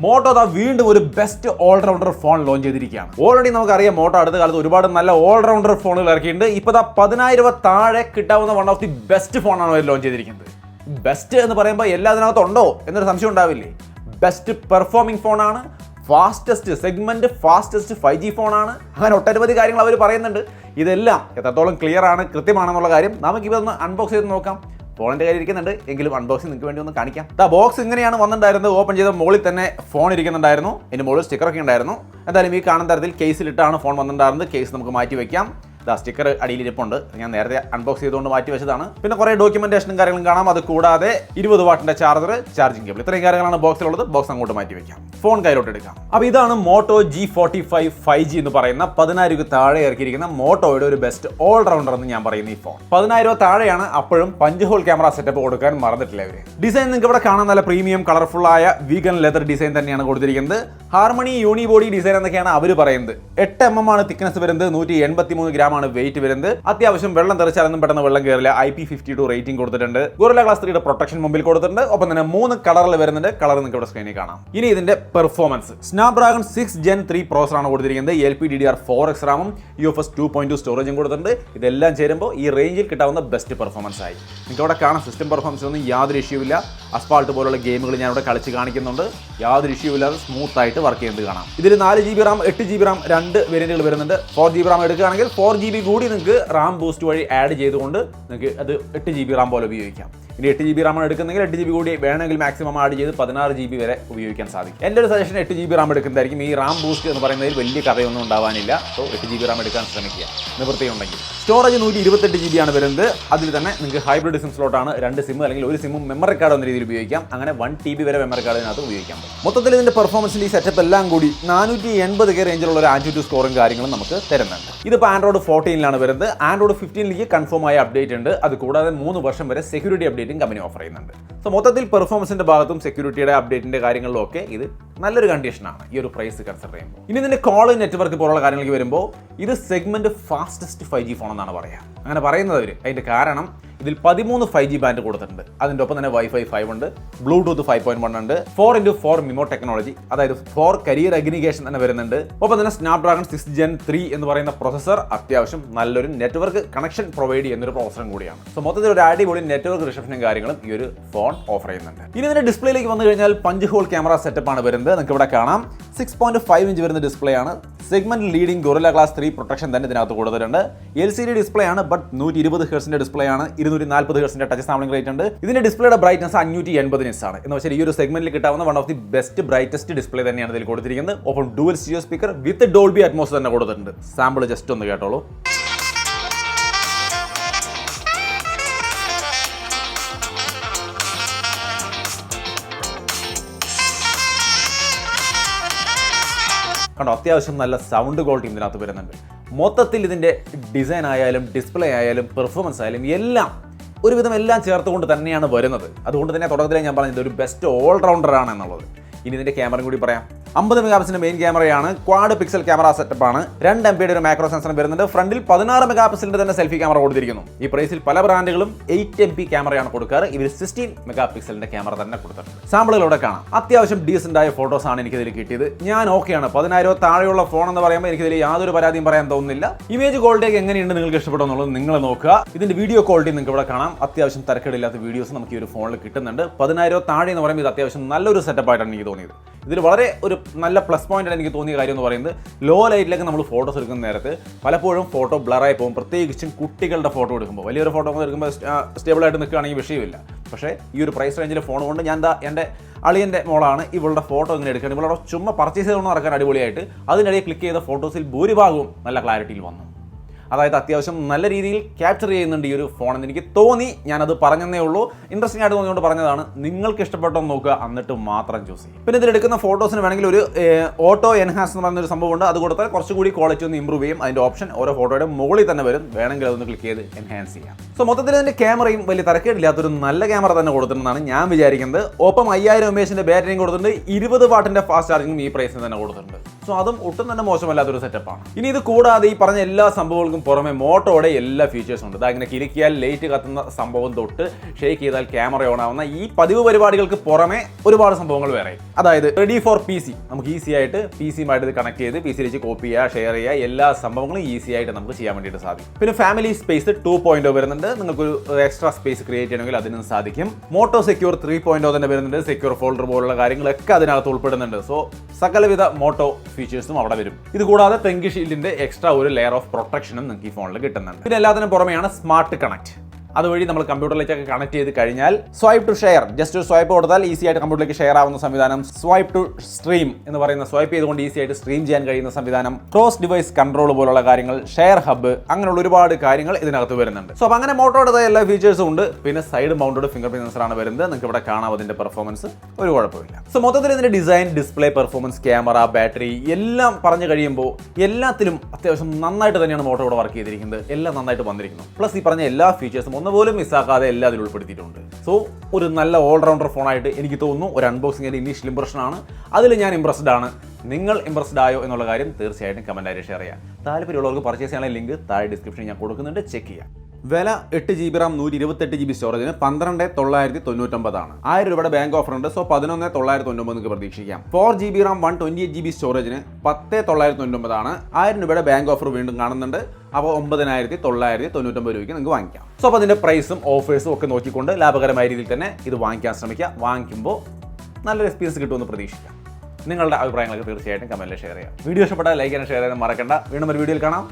Motto വീണ്ടും ഒരു best allrounder phone launch ചെയ്തിരിക്കുകയാണ്. ഓൾറെഡി നമുക്കറിയാം മോട്ടോ അടുത്ത കാലത്ത് ഒരുപാട് നല്ല ഓൾറൗണ്ടർ ഫോണുകൾ ഇറക്കിയിട്ടുണ്ട്. ഇപ്പോൾ 10,000 രൂപ താഴെ കിട്ടാവുന്ന വൺ ഓഫ് ദി ബെസ്റ്റ് ഫോണാണ് അവർ ലോഞ്ച് ചെയ്തിരിക്കുന്നത്. ബെസ്റ്റ് എന്ന് പറയുമ്പോൾ എല്ലാത്തിനകത്തും ഉണ്ടോ എന്നൊരു സംശയം ഉണ്ടാവില്ലേ? ബെസ്റ്റ് പെർഫോമിംഗ് ഫോണാണ്, സെഗ്മെന്റ് ഫാസ്റ്റസ്റ്റ് 5G ഫോണാണ്. അങ്ങനെ ഒട്ടനവധി കാര്യങ്ങൾ അവർ പറയുന്നുണ്ട്. ഇതെല്ലാം എത്രത്തോളം ക്ലിയർ ആണ്, കൃത്യമാണെന്നുള്ള കാര്യം നമുക്കിതൊന്ന് അൺബോക്സ് ചെയ്ത് നോക്കാം. ഫോണിൻ്റെ കാര്യം ഇരിക്കുന്നുണ്ട്, എങ്കിലും അൺബോക്സിംഗ് നിങ്ങൾക്ക് വേണ്ടി ഒന്ന് കാണിക്കാം. ബോക്സ് ഇങ്ങനെയാണ് വന്നിട്ടുണ്ടായിരുന്നത്. ഓപ്പൺ ചെയ്ത മുകളിൽ തന്നെ ഫോൺ ഇരിക്കുന്നുണ്ടായിരുന്നു. ഇതിന് മുകളിൽ സ്റ്റിക്കറൊക്കെ ഉണ്ടായിരുന്നു. എന്തായാലും ഈ കാണുന്ന തരത്തിൽ കേസിലിട്ടാണ് ഫോൺ വന്നിട്ടുണ്ടായിരുന്നത്. കേസ് നമുക്ക് മാറ്റി വയ്ക്കാം. സ്റ്റിക്കർ അടിയിലിരിപ്പുണ്ട്. ഞാൻ നേരത്തെ അൺബോക്സ് ചെയ്തുകൊണ്ട് മാറ്റി വെച്ചതാണ്. പിന്നെ കുറേ ഡോക്യുമെന്റേഷനും കാര്യങ്ങളും കാണാം. അത് കൂടാതെ 20 വാട്ടിന്റെ ചാർജർ, ചാർജിംഗ് കേബിൾ, ഇത്രയും കാര്യങ്ങളാണ് ബോക്സിലുള്ളത്. ബോക്സ് അങ്ങോട്ട് മാറ്റി വെക്കാം. ഫോൺ കയ്യിലോട്ട് എടുക്കാം. അപ്പോൾ ഇതാണ് മോട്ടോ G45 5G എന്ന് പറയുന്ന 10,000 രൂപ താഴെ ഇറക്കിയിരിക്കുന്ന മോട്ടോയുടെ ഒരു ബെസ്റ്റ് ഓൾറൗണ്ടർ എന്ന് ഞാൻ പറയുന്ന ഈ ഫോൺ. 10,000 രൂപ താഴെയാണ്. അപ്പോഴും 5 ഹോൾ ക്യാമറ സെറ്റപ്പ് കൊടുക്കാൻ മറന്നിട്ടില്ല ഇവര്. ഡിസൈൻ നിങ്ങൾക്ക് ഇവിടെ കാണാൻ നല്ല പ്രീമിയം കളർഫുൾ ആയ വീഗൻ ലെതർ ഡിസൈൻ തന്നെയാണ് കൊടുത്തിരിക്കുന്നത്. ഹാർമണി യൂണിബോഡി ഡിസൈൻ എന്നൊക്കെയാണ് അവർ പറയുന്നത്. 8 mm ആണ് തിക്നെസ് വരുന്നത്. 183 ഗ്രാം വെയിറ്റ് വരുന്നത്. അത്യാവശ്യം വെള്ളം തെറിച്ചാലൊന്നും പെട്ടെന്ന് വെള്ളം കയറില്ല. IP52 റേറ്റിംഗ് കൊടുത്തിട്ടുണ്ട്. ഗൊറില്ല ഗ്ലാസ് 3യുടെ പ്രൊട്ടക്ഷൻ മുമ്പിൽ കൊടുത്തിട്ടുണ്ട്. ഒപ്പം തന്നെ 3 കളറിൽ വരുന്നുണ്ട്. കളർ നിങ്ങൾക്ക് ഇവിടെ സ്ക്രീനിൽ കാണാം. ഇനി ഇതിന്റെ പെർഫോമൻസ്. സ്നാപ്ഡ്രാഗൺ 6 Gen 3 പ്രോസറാണ് കൊടുത്തിരിക്കുന്നത്. LPDDR4X റാമും UFS 2.2 സ്റ്റോറേജും കൊടുത്തിട്ടുണ്ട്. ഇതെല്ലാം ചേരുമ്പോൾ ഈ റേഞ്ചിൽ കിട്ടാവുന്ന ബെസ്റ്റ് പെർഫോമൻസ് ആയി. നിങ്ങൾക്ക് ഇവിടെ കാണാം സിസ്റ്റം പെർഫോമൻസ് ഒന്നും യാതൊരു ഇഷ്യൂ ഇല്ല. അസ്ഫാൾട്ട് പോലുള്ള ഗെയിമുകൾ ഞാൻ ഇവിടെ കളിച്ച് കാണിക്കുന്നുണ്ട്. യാതൊരു ഇഷ്യൂ ഇല്ലാതെ സ്മൂത്ത് ആയിട്ട് വർക്ക് ചെയ്യുന്നത് കാണാം. ഇതിൽ 4GB റാം 8GB റാം 2 വേരിയന്റുകൾ വരുന്നുണ്ട്. 4GB റാം എടുക്കുകയാണെങ്കിൽ 4GB കൂടി നിങ്ങൾക്ക് റാം ബൂസ്റ്റ് വഴി ആഡ് ചെയ്തുകൊണ്ട് നിങ്ങൾക്ക് അത് 8GB റാം പോലെ ഉപയോഗിക്കാം. ഇനി 8GB റാമാണ് എടുക്കുന്നെങ്കിൽ 8GB കൂടി വേണമെങ്കിൽ മാക്സിമം ആഡ് ചെയ്ത് 16GB വരെ ഉപയോഗിക്കാൻ സാധിക്കും. എൻ്റെ ഒരു സജഷൻ 8GB റാം എടുക്കുന്നതായിരിക്കും. ഈ റാം ബൂസ്റ്റ് എന്ന് പറയുന്നതിൽ വലിയ കഥയൊന്നും ഉണ്ടാവാനില്ല. സോ 8GB റാം എടുക്കാൻ ശ്രമിക്കുക നിവൃത്തിയുണ്ടെങ്കിൽ. സ്റ്റോറേജ് 128GB ആണ് വരുന്നത്. അതിൽ തന്നെ നിങ്ങൾക്ക് ഹൈബ്രിഡ് സിം സ്ലോട്ടാണ്. 2 സിം അല്ലെങ്കിൽ ഒരു സിമ്മും മെമ്മറി കാർഡ് എന്ന രീതിയിൽ ഉപയോഗിക്കാം. അങ്ങനെ 1TB വരെ മെമ്മറി കാർഡ് ഇതിനകത്ത് ഉപയോഗിക്കാം. മൊത്തത്തിൽ ഇതിന്റെ പെർഫോമൻസിൽ ഈ സെറ്റപ്പ് എല്ലാം കൂടി 480K റേഞ്ചിലുള്ള ഒരു ആൻഡ്രോയിഡ് സ്കോറും കാര്യങ്ങളും നമുക്ക് തരുന്നുണ്ട്. ഇതിപ്പോൾ ആൻഡ്രോയിഡ് 14 വരുന്നത്. ആൻഡ്രോയിഡ് 15 കൺഫേം ആയ അപ്ഡേറ്റ് ഉണ്ട്. അത് കൂടാതെ 3 വർഷം വരെ സെക്യൂരിറ്റി അപ്ഡേറ്റും കമ്പനി ഓഫർ ചെയ്യുന്നുണ്ട്. സോ മൊത്തത്തിൽ പെർഫോമൻസിന്റെ ഭാഗത്തും സെക്യൂരിറ്റിയുടെ അപ്ഡേറ്റിന്റെ കാര്യങ്ങളിലും ഒക്കെ ഇത് നല്ലൊരു കണ്ടീഷനാണ് ഈ ഒരു പ്രൈസ് കൺസിഡർ ചെയ്യുമ്പോൾ. ഇനി ഇതിന്റെ കോൾ നെറ്റ്വർക്ക് പോലുള്ള കാര്യങ്ങൾക്ക് വരുമ്പോൾ ഇത് സെഗ്മെന്റ് ഫാസ്റ്റസ്റ്റ് 5G ഫോൺ എന്നാണ് പറയുക. അങ്ങനെ പറയുന്നവർ അതിന്റെ കാരണം ഇതിൽ 13 5G ബാൻഡ് കൊടുത്തിട്ടുണ്ട്. അതിൻ്റെ ഒപ്പം തന്നെ Wi-Fi 5 ഉണ്ട്, ബ്ലൂടൂത്ത് 5.1 ഉണ്ട്, 4x4 മിമോ ടെക്നോളജി, അതായത് 4 കരിയർ അഗ്രിഗേഷൻ തന്നെ വരുന്നുണ്ട്. ഒപ്പം തന്നെ സ്നാപ്ഡ്രാഗൺ 6 Gen 3 എന്ന് പറയുന്ന പ്രോസസർ അത്യാവശ്യം നല്ലൊരു നെറ്റ്വർക്ക് കണക്ഷൻ പ്രൊവൈഡ് ചെയ്യുന്ന ഒരു പ്രോസസറും കൂടിയാണ്. സോ മൊത്തത്തിൽ ഒരു അടിപൊളി നെറ്റ്വർക്ക് റിസപ്ഷനും കാര്യങ്ങളും ഈ ഒരു ഫോൺ ഓഫർ ചെയ്യുന്നുണ്ട്. ഇനി ഇതിന്റെ ഡിസ്പ്ലേയിലേക്ക് വന്നു കഴിഞ്ഞാൽ 5 ഹോൾ ക്യാമറ സെറ്റപ്പ് ആണ് വരുന്നത്. നിങ്ങൾക്ക് ഇവിടെ കാണാം 6.5 ഇഞ്ച് വരുന്ന ഡിസ്പ്ലേ ആണ്. Segment leading guerrilla glass 3 protection തന്നെ ഇതിനകത്ത് കൊടുത്തിട്ടുണ്ട്. LCD ഡിസ്പ്ലേ ആണ്, ബട്ട് 120 ഹെർട്സിന്റെ ഡിസ്പ്ലേ ആണ്. 240 ഹെർട്സിന്റെ ടച്ച് സാമ്പിളിംഗ് റേറ്റ് ഉണ്ട്. ഇതിന്റെ ഡിസ്പ്ലേയുടെ ബ്രൈറ്റ്നസ് 580 നിറ്റ്സ് ആണ്. എന്ന് വെച്ചാൽ ഈ ഒരു സെഗ്മെന്റിൽ കിട്ടാവുന്ന one of the best brightest display തന്നെയാണ് ഇതിൽ കൊടുത്തിരിക്കുന്നത്. ഒപ്പം ഡുവൽ സ്റ്റീരിയോ സ്പീക്കർ വിത്ത് ഡോൾബി അറ്റ്മോസ് തന്നെ കൊടുത്തിട്ടുണ്ട്. സാമ്പിൾ ജസ്റ്റ് ഒന്ന് കേട്ടോളൂ. കണ്ടോ, അത്യാവശ്യം നല്ല സൗണ്ട് ക്വാളിറ്റി ഇതിനകത്ത് വരുന്നുണ്ട്. മൊത്തത്തിൽ ഇതിൻ്റെ ഡിസൈൻ ആയാലും ഡിസ്പ്ലേ ആയാലും പെർഫോമൻസ് ആയാലും എല്ലാം ഒരുവിധം എല്ലാം ചേർത്തുകൊണ്ട് തന്നെയാണ് വരുന്നത്. അതുകൊണ്ട് തന്നെ തുടക്കത്തിലേ ഞാൻ പറഞ്ഞത് ഒരു ബെസ്റ്റ് ഓൾറൗണ്ടർ ആണ് എന്നുള്ളത്. ഇനി ഇതിൻ്റെ ക്യാമറയും കൂടി പറയാം. 50 മെഗാപിക്സലിന്റെ മെയിൻ ക്യാമറയാണ്. ക്വാഡ് പിക്സൽ ക്യാമറ സെറ്റപ്പ് ആണ്. 2 MP ഒരു മാക്രോ സെൻസർ വരുന്നുണ്ട്. ഫ്രണ്ടിൽ 16 മെഗാപിക്സലിന്റെ തന്നെ സെൽഫി ക്യാമറ കൊടുത്തിരിക്കുന്നു. ഈ പ്രൈസിൽ പല ബ്രാൻഡുകളും 8 MP ക്യാമറയാണ് കൊടുക്കാറ്. ഇവർ 16 മെഗാപിക്സലിന്റെ ക്യാമറ തന്നെ കൊടുത്തിട്ടുണ്ട്. സാമ്പിളുകൾ ഇവിടെ കാണാം. അത്യാവശ്യം ഡീസന്റ് ആയ ഫോട്ടോസ് ആണ് എനിക്കിതിൽ കിട്ടിയത്. ഞാൻ ഓക്കെയാണ്. 10,000 താഴെയുള്ള ഫോൺ എന്ന് പറയുമ്പോൾ എനിക്കിതിൽ യാതൊരു പരാതിയും പറയാൻ തോന്നുന്നില്ല. ഇമേജ് ക്വാളിറ്റി എങ്ങനെയുണ്ട് നിങ്ങൾക്ക് ഇഷ്ടപ്പെടുന്നുള്ളത് നിങ്ങൾ നോക്കുക. ഇതിന്റെ വീഡിയോ ക്വാളിറ്റി നിങ്ങൾക്ക് ഇവിടെ കാണാം. അത്യാവശ്യം തരക്കേടില്ലാത്ത വീഡിയോസ് നമുക്ക് ഈ ഒരു ഫോണിൽ കിട്ടുന്നുണ്ട്. 10,000 താഴെ എന്ന് പറയുമ്പോൾ ഇത് അത്യാവശ്യം നല്ലൊരു സെറ്റപ്പ് ആയിട്ടാണ് എനിക്ക് തോന്നിയത്. ഇതിൽ വളരെ ഒരു നല്ല പ്ലസ് പോയിന്റ് എനിക്ക് തോന്നിയ കാര്യം എന്ന് പറയുന്നത് ലോ ലൈറ്റിലേക്ക് നമ്മൾ ഫോട്ടോസ് എടുക്കുന്ന നേരത്ത് പലപ്പോഴും ഫോട്ടോ ബ്ലറായി പോകും. പ്രത്യേകിച്ചും കുട്ടികളുടെ ഫോട്ടോ എടുക്കുമ്പോൾ. വലിയൊരു ഫോട്ടോ എടുക്കുമ്പോൾ സ്റ്റേബിളായിട്ട് നിൽക്കുകയാണെങ്കിൽ വിഷയമില്ല. പക്ഷേ ഈ ഒരു പ്രൈസ് റേഞ്ചിലെ ഫോൺ കൊണ്ട് ഞാൻ എൻ്റെ അളിയൻ്റെ മോളാണ് ഇവളുടെ ഫോട്ടോ ഇങ്ങനെ എടുക്കുന്നത്. ഇവളുടെ ചുമ്മാ പർച്ചേസ് ചെയ്തുകൊണ്ട് നടക്കാൻ അടിപൊളിയായിട്ട് അതിനിടയിൽ ക്ലിക്ക് ചെയ്ത ഫോട്ടോസിൽ ഭൂരിഭാഗവും നല്ല ക്ലാരിറ്റിയിൽ വന്നു. അതായത് അത്യാവശ്യം നല്ല രീതിയിൽ ക്യാപ്ചർ ചെയ്യുന്നുണ്ട് ഈ ഒരു ഫോൺ എന്ന് എനിക്ക് തോന്നി. ഞാനത് പറഞ്ഞതേ ഉള്ളൂ. ഇൻട്രസ്റ്റിംഗ് ആയിട്ട് തോന്നിയോണ്ട് പറഞ്ഞതാണ്. നിങ്ങൾക്ക് ഇഷ്ടപ്പെട്ടോ നോക്കുക, എന്നിട്ട് മാത്രം ചൂസ് ചെയ്യും. പിന്നെ ഇതിലെടുക്കുന്ന ഫോട്ടോസിന് വേണമെങ്കിൽ ഒരു ഓട്ടോ എൻഹാൻസ് എന്ന് പറയുന്നൊരു സംഭവമുണ്ട്. അത് കൊടുത്താൽ കുറച്ചുകൂടി ക്വാളിറ്റി ഒന്ന് ഇമ്പ്രൂവ് ചെയ്യും. അതിൻ്റെ ഓപ്ഷൻ ഓരോ ഫോട്ടോയുടെ മുകളിൽ തന്നെ വരും. വേണമെങ്കിൽ അതൊന്ന് ക്ലിക്ക് ചെയ്ത് എൻഹാൻസ് ചെയ്യാം. സോ മൊത്തത്തിൽ ഇതിൻ്റെ ക്യാമറയും വലിയ തരക്കേടില്ലാത്തൊരു നല്ല ക്യാമറ തന്നെ കൊടുത്തിട്ടുണ്ടെന്നാണ് ഞാൻ വിചാരിക്കുന്നത്. ഒപ്പം 5000 mAh ബാറ്ററിയും കൊടുത്തിട്ടുണ്ട്. 20 വാട്ടിന്റെ ഫാസ്റ്റ് ചാർജിങ്ങും ഈ പ്രൈസിന് തന്നെ കൊടുത്തിട്ടുണ്ട്. സോ അതും ഒട്ടും തന്നെ മോശമല്ലാത്തൊരു സെറ്റപ്പാണ്. ഇനി ഇത് കൂടാതെ ഈ പറഞ്ഞ എല്ലാ സംഭവങ്ങൾക്കും പുറമെ മോട്ടോയുടെ എല്ലാ ഫീച്ചേഴ്സും ഉണ്ട്. ഇങ്ങനെ കിലിക്കിയാൽ ലൈറ്റ് കത്തുന്ന സംഭവം തൊട്ട് ഷെയ്ക്ക് ചെയ്താൽ ക്യാമറ ഓൺ ആവുന്ന ഈ പതിവ് പരിപാടികൾക്ക് പുറമെ ഒരുപാട് സംഭവങ്ങൾ വേറെ. അതായത് റെഡി ഫോർ PC, നമുക്ക് ഈസി ആയിട്ട് PC-യുമായിട്ട് ഇത് കണക്ട് ചെയ്ത് PC-ലേക്ക് കോപ്പി ചെയ്യുക, ഷെയർ ചെയ്യുക, എല്ലാ സംഭവങ്ങളും ഈസി ആയിട്ട് നമുക്ക് ചെയ്യാൻ വേണ്ടിയിട്ട് സാധിക്കും. പിന്നെ ഫാമിലി സ്പേസ് 2.0 വരുന്നുണ്ട്. നിങ്ങൾക്കൊരു എക്സ്ട്രാ സ്പേസ് ക്രിയേറ്റ് ചെയ്യണമെങ്കിൽ അതിനും സാധിക്കും. മോട്ടോ സെക്യൂർ 3.0 തന്നെ വരുന്നുണ്ട്. സെക്യൂർ ഫോൾഡർ പോലുള്ള കാര്യങ്ങളൊക്കെ അതിനകത്ത് ഉൾപ്പെടുന്നുണ്ട്. സോ സകലവിധ മോട്ടോ ഫീച്ചേഴ്സും അവിടെ വരും. ഇത് കൂടാതെ പെങ്കി ഷീൽഡിന്റെ എക്സ്ട്രാ ഒരു ലെയർ ഓഫ് പ്രൊട്ടക്ഷനും നിങ്ങൾക്ക് ഈ ഫോണിൽ കിട്ടുന്നുണ്ട്. പിന്നെ എല്ലാത്തിനും പുറമെയാണ് സ്മാർട്ട് കണക്ട്. അതുവഴി നമ്മൾ കമ്പ്യൂട്ടറിലേക്കൊക്കെ കണക്ട് ചെയ്ത് കഴിഞ്ഞാൽ swipe to share, just swipe കൊടുത്താൽ ഈസി ആയിട്ട് കമ്പ്യൂട്ടറിലേക്ക് ഷെയർ ആവുന്ന സംവിധാനം, സ്വൈപ്പ് ടു സ്ട്രീം എന്ന് പറയുന്ന സ്വൈപ്പ് ചെയ്തുകൊണ്ട് ഈസി ആയിട്ട് സ്ട്രീം ചെയ്യാൻ കഴിയുന്ന സംവിധാനം, ക്രോസ് ഡിവൈസ് കൺട്രോൾ പോലുള്ള കാര്യങ്ങൾ, ഷെയർ ഹബ്ബ്, അങ്ങനെയുള്ള ഒരുപാട് കാര്യങ്ങൾ ഇതിനകത്ത് വരുന്നുണ്ട്. സോ അപ്പോൾ അങ്ങനെ മോട്ടോയുടെ എല്ലാ ഫീച്ചേഴ്സും ഉണ്ട്. പിന്നെ സൈഡ് മൗണ്ടഡ് ഫിംഗർ പ്രിന്റ് സെൻസറാണ് വരുന്നത്. നിങ്ങൾക്ക് ഇവിടെ കാണാം അതിന്റെ പെർഫോമൻസ്, ഒരു കുഴപ്പമില്ല. സോ മൊത്തത്തിൽ ഇതിന്റെ design, display, performance, camera, battery എല്ലാം പറഞ്ഞു കഴിയുമ്പോൾ എല്ലാത്തിലും അത്യാവശ്യം നന്നായിട്ട് തന്നെയാണ് മോട്ടോ ഇവിടെ വർക്ക് ചെയ്തിരിക്കുന്നത്. എല്ലാം നന്നായിട്ട് വന്നിരിക്കുന്നു. പ്ലസ് ഈ പറഞ്ഞ എല്ലാ ഫീച്ചേഴ്സും ഒന്നുപോലും മിസ്സാക്കാതെ എല്ലാം അതിൽ ഉൾപ്പെടുത്തിയിട്ടുണ്ട്. സോ ഒരു നല്ല ഓൾറൗണ്ടർ ഫോണായിട്ട് എനിക്ക് തോന്നുന്നു. ഒരു അൺബോക്സിംഗിന്റെ ഇനീഷ്യൽ ഇംപ്രഷൻ ആണ്. അതിൽ ഞാൻ ഇംപ്രസ്ഡ് ആണ്. നിങ്ങൾ ഇംപ്രസ്ഡ് ആയോ എന്നുള്ള കാര്യം തീർച്ചയായിട്ടും കമന്റായിട്ട് ഷെയർ ചെയ്യാം. താല്പര്യമുള്ളവർക്ക് പർച്ചേസ് ചെയ്യാനുള്ള ലിങ്ക് താഴെ ഡിസ്ക്രിപ്ഷനിൽ ഞാൻ കൊടുക്കുന്നുണ്ട്, ചെക്ക് ചെയ്യാം. വില 8GB RAM 128GB സ്റ്റോറേജിന് 12,999 ആണ്. 1000 രൂപയുടെ ബാങ്ക് ഓഫർ ഉണ്ട്. സോ 11,999 നിങ്ങൾക്ക് പ്രതീക്ഷിക്കാം. 4GB RAM 128GB സ്റ്റോറേജിന് 10,999 ആണ്. 1000 രൂപയുടെ ബാങ്ക് ഓഫർ വീണ്ടും കാണുന്നുണ്ട്. അപ്പോൾ 9,999 രൂപയ്ക്ക് നിങ്ങൾക്ക് വാങ്ങിക്കാം. സോ അപ്പോൾ അതിന്റെ പ്രൈസും ഓഫേഴ്സും ഒക്കെ നോക്കിക്കൊണ്ട് ലാഭകരമായ രീതിയിൽ തന്നെ ഇത് വാങ്ങിക്കാൻ ശ്രമിക്കുക. വാങ്ങിക്കുമ്പോൾ നല്ലൊരു എക്സ്പീരിയൻസ് കിട്ടുമെന്ന് പ്രതീക്ഷിക്കാം. നിങ്ങളുടെ അഭിപ്രായങ്ങളൊക്കെ തീർച്ചയായിട്ടും കമന്റിൽ ഷെയർ ചെയ്യാം. വീഡിയോ ഇഷ്ടപ്പെട്ടാൽ ലൈക്ക് ചെയ്യാൻ ഷെയർ ചെയ്യാൻ മറക്കണ്ട. വീണ്ടും ഒരു വീഡിയോയിൽ കാണാം.